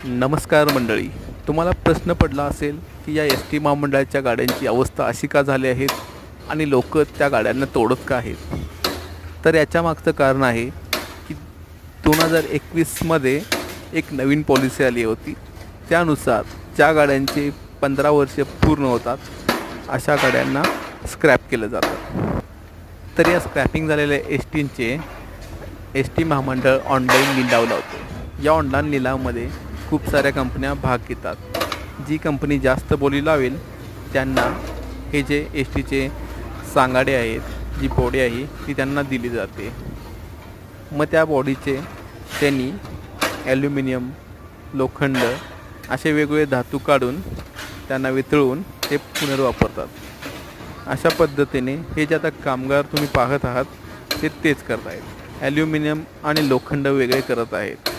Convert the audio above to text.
नमस्कार मंडळी. तुम्हाला प्रश्न पडला असेल की या एस टी महामंडळाच्या गाड्यांची अवस्था अशी का झाली आहेत आणि लोक त्या गाड्यांना तोडत का आहेत. तर याच्या मागचं कारण आहे की 2021मध्ये एक नवीन पॉलिसी आली होती. त्यानुसार ज्या गाड्यांचे 15 वर्ष पूर्ण होतात अशा गाड्यांना स्क्रॅप केलं जातं. तर या स्क्रॅपिंग झालेल्या एस टी महामंडळ ऑनलाईन लिलाव लावते. या ऑनलाईन लिलावामध्ये खूप साऱ्या कंपन्या भाग घेतात. जी कंपनी जास्त बोली लावेल त्यांना हे जे एस टीचे सांगाडे आहेत, जी बॉडी आहे ती त्यांना दिली जाते. मग त्या बॉडीचे त्यांनी ॲल्युमिनियम, लोखंड असे वेगवेगळे धातू काढून त्यांना वितळवून ते पुनर्वापरतात. अशा पद्धतीने हे जे आता कामगार तुम्ही पाहत आहात ते तेच करत आहेत. ॲल्युमिनियम आणि लोखंड वेगळे करत आहेत.